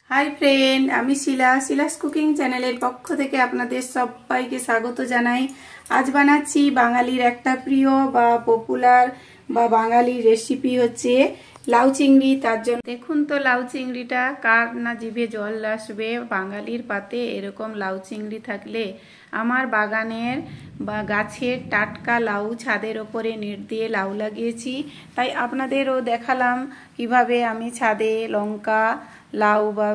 High friend आमी शिलास cooking channel पक्ष थेके आपनादेर सबाइके स्वागत जानाई। आज बानाচ্ছি बांगालिर एकटा प्रिय बा पपुलार बा बांगालिर रेसिपि होच्छे लाउ चिंगड़ी। तार जन्य देखुन तो लाउ चिंगड़ीटा कार ना जिभे जल आसबे। बांगालिर पाते एरकम लाउ चिंगड़ी थाकले आमार बागानेर बा गाछेर टाटका लाउ छादेर ओपरे नेट दिए लाउ लागिয়েছি, তাই আপনাদেরও দেখালাম কিভাবে আমি ছাদে লঙ্কা লাউ বা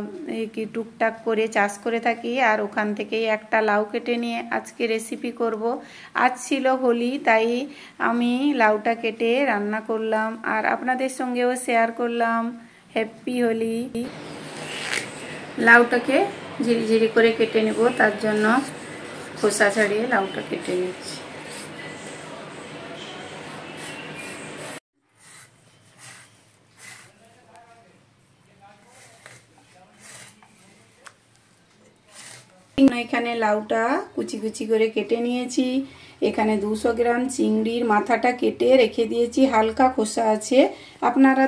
কি টুকটাক করে চাষ করে থাকি। আর ওখান থেকেই একটা লাউ কেটে নিয়ে আজকে রেসিপি করব। আজ ছিল হোলি, তাই আমি লাউটা কেটে রান্না করলাম আর আপনাদের সঙ্গেও শেয়ার করলাম। হ্যাপি হোলি। লাউটাকে ঝিরিঝিরি করে কেটে নেব, তার জন্য খোসা ছাড়িয়ে লাউটা কেটে নিচ্ছি। এখানে লাউটা কুচি কুচি করে কেটে নিয়েছি। এখানে 200 গ্রাম চিংড়ির মাথাটা কেটে রেখে দিয়েছি, হালকা খোসা আছে, আপনারা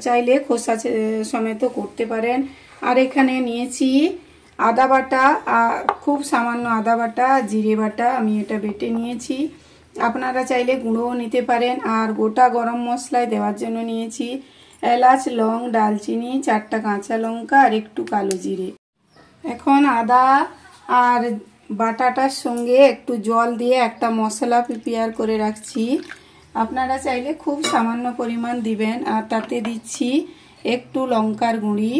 চাইলে খোসা সমেত করতে পারেন। আর এখানে নিয়েছি আদা বাটা, খুব সামান্য আদা বাটা, জিরে বাটা, আমি এটা বেটে নিয়েছি। আপনারা চাইলে গুঁড়োও নিতে পারেন। আর গোটা গরম মশলায় দেওয়ার জন্য নিয়েছি এলাচ, লং, ডালচিনি, 4টা কাঁচা লঙ্কা আর একটু কালো জিরে। এখন আদা আর বাটাটার সঙ্গে একটু জল দিয়ে একটা মশলা প্রিপেয়ার করে রাখছি। আপনারা চাইলে খুব সামান্য পরিমাণ দিবেন। আর তাতে দিচ্ছি একটু লঙ্কার গুঁড়ি,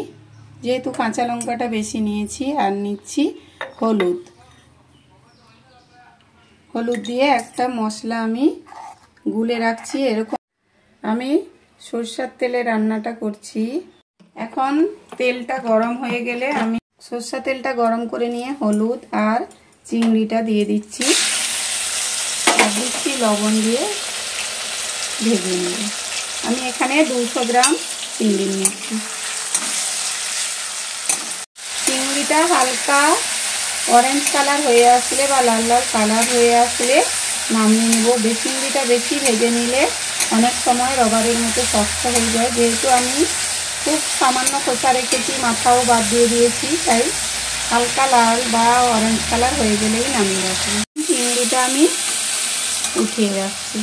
যেহেতু কাঁচা লঙ্কাটা বেশি নিয়েছি। আর নিচ্ছি হলুদ। হলুদ দিয়ে একটা মশলা আমি গুলে রাখছি। এরকম আমি সরষের তেলে রান্নাটা করছি। এখন তেলটা গরম হয়ে গেলে আমি সরষের তেলটা গরম করে নিয়ে হলুদ আর চিংড়িটা দিয়ে দিচ্ছি। আর দিচ্ছি লবণ দিয়ে ভেজে নেব। আমি এখানে 200 গ্রাম চিংড়ি নিয়েছি। চিংড়িটা হালকা অরেঞ্জ কালার হয়ে আসলে বা লাল লাল কালার হয়ে আসলে নামিয়ে নেব। চিংড়িটা বেশি ভেজে নিলে অনেক সময় রবারের মতো শক্ত হয়ে যায়। যেহেতু আমি খুব সামান্য খোসা রেখেছি, মাথাও বাদ দিয়ে দিয়েছি, তাই হালকা লাল বা অরেঞ্জ কালার হয়ে গেলেই নামিয়ে রাখবো। চিংড়িটা আমি উঠিয়ে রাখছি।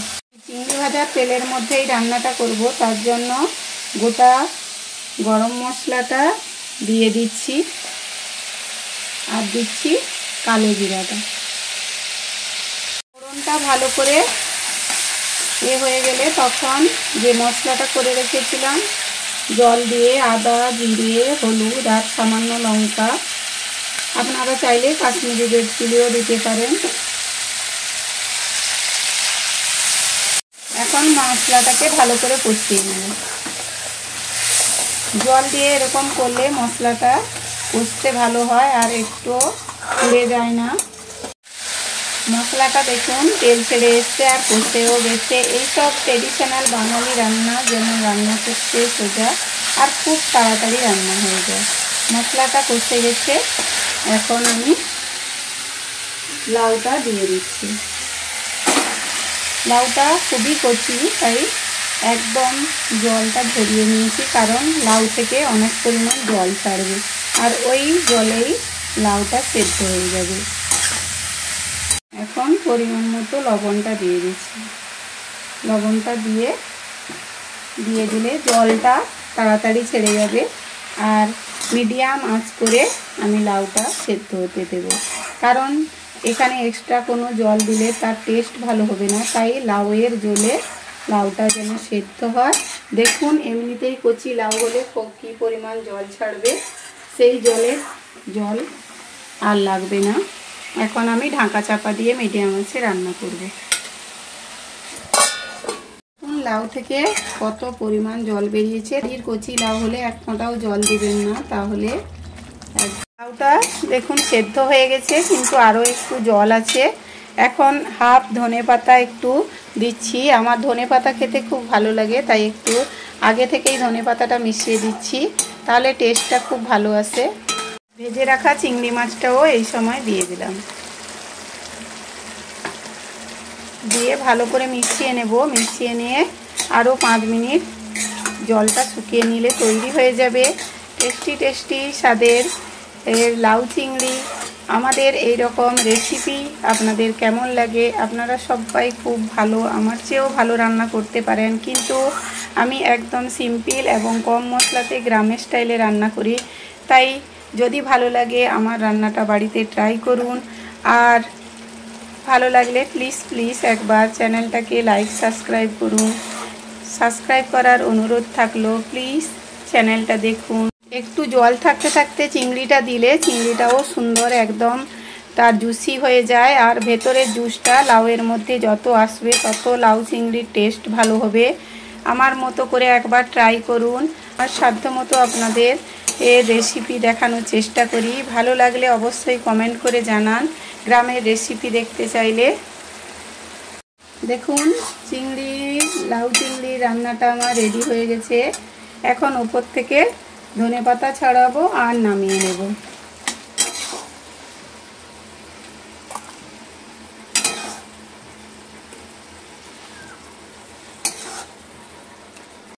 চিংড়ি ভাজার তেলের মধ্যেই রান্নাটা করব, তার জন্য গোটা গরম মশলাটা দিয়ে দিচ্ছি আর দিচ্ছি কালো জিরাটা। ফোড়নটা ভালো করে হয়ে গেলে তখন যে মশলাটা করে রেখেছিলাম জল দিয়ে আদা, জিরে, হলুদ আর সামান্য লঙ্কা, আপনারা চাইলে কাশ্মীরি রেড চিলিও দিতে পারেন। এখন মশলাটাকে ভালো করে কষিয়ে নেব। জল দিয়ে এরকম করলে মশলাটা কষতে ভালো হয় আর একটু পুড়ে যায় না। মশলাটা দেখুন তেল ছেড়ে এসছে আর কষেও গেছে। এইসব ট্রেডিশনাল বাঙালি রান্না যেমন রান্না করতে সোজা আর খুব তাড়াতাড়ি রান্না হয়ে যায়। মশলাটা কষে গেছে, এখন আমি লাউটা দিয়ে দিচ্ছি। লাউটা খুবই কচি, তাই একদম জলটা ঝরিয়ে নিয়েছি, কারণ লাউ থেকে অনেক পরিমাণ জল ছাড়বে আর ওই জলেই লাউটা সেদ্ধ হয়ে যাবে। এখন পরিমাণ মতো লবণটা দিয়ে দিচ্ছি। লবণটা দিয়ে দিলে জলটা তাড়াতাড়ি ছেড়ে যাবে। আর মিডিয়াম আঁচ করে আমি লাউটা সেদ্ধ হতে দেব, কারণ এখানে এক্সট্রা কোনো জল দিলে তার টেস্ট ভালো হবে না। তাই লাউয়ের জলে লাউটা যেন সেদ্ধ হয়। দেখুন এমনিতেই কচি লাউ হলে কী পরিমাণ জল ছাড়বে, সেই জল আর লাগবে না। এখন আমি ঢাকা চাপা দিয়ে মিডিয়াম আঁচে রান্না করব। লাউ থেকে কত পরিমাণ জল বেরিয়েছে। কচি লাউ হলে এক ফোঁটাও জল দিবেন না, তাহলে লাউটা দেখুন সেদ্ধ হয়ে গেছে, কিন্তু আরও একটু জল আছে। এখন হাফ ধনেপাতা একটু দিচ্ছি। আমার ধনেপাতা খেতে খুব ভালো লাগে, তাই একটু আগে থেকেই ধনেপাতাটা মিশিয়ে দিচ্ছি, তাহলে টেস্টটা খুব ভালো আসে। ভেজে রাখা চিংড়ি মাছটাও এই সময় দিয়ে দিলাম। দিয়ে ভালো করে মিশিয়ে নেব। মিশিয়ে নিয়ে আরও 5 মিনিট জলটা শুকিয়ে নিলে তৈরি হয়ে যাবে টেস্টি টেস্টি স্বাদের লাউ চিংড়ি আমাদের এই রকম রেসিপি আপনাদের কেমন লাগে? আপনারা সবাই খুব ভালো, আমার চেয়েও ভালো রান্না করতে পারেন, কিন্তু আমি একদম সিম্পল এবং কম মশলাতে গ্রামের স্টাইলে রান্না করি। তাই যদি ভালো লাগে আমার রান্নাটা বাড়িতে ট্রাই করুন। আর ভালো লাগলে প্লিজ একবার চ্যানেলটাকে লাইক সাবস্ক্রাইব করুন। সাবস্ক্রাইব করার অনুরোধ থাকলো, প্লিজ চ্যানেলটা দেখুন। একটু জল থাকতে থাকতে চিংড়িটা দিলে চিংড়িটাও সুন্দর একদম তার জুসি হয়ে যায়, আর ভেতরের জুসটা লাউয়ের মধ্যে যত আসবে তত লাউ চিংড়ির টেস্ট ভালো হবে। আমার মতো করে একবার ট্রাই করুন। আর সাধ্য মতো আপনাদের এর রেসিপি দেখানোর চেষ্টা করি। ভালো লাগলে অবশ্যই কমেন্ট করে জানান গ্রামের রেসিপি দেখতে চাইলে। দেখুন লাউ চিংড়ি রান্নাটা আমার রেডি হয়ে গেছে। এখন উপর থেকে ধনেপাতা ছড়াবো আর নামিয়ে নেব।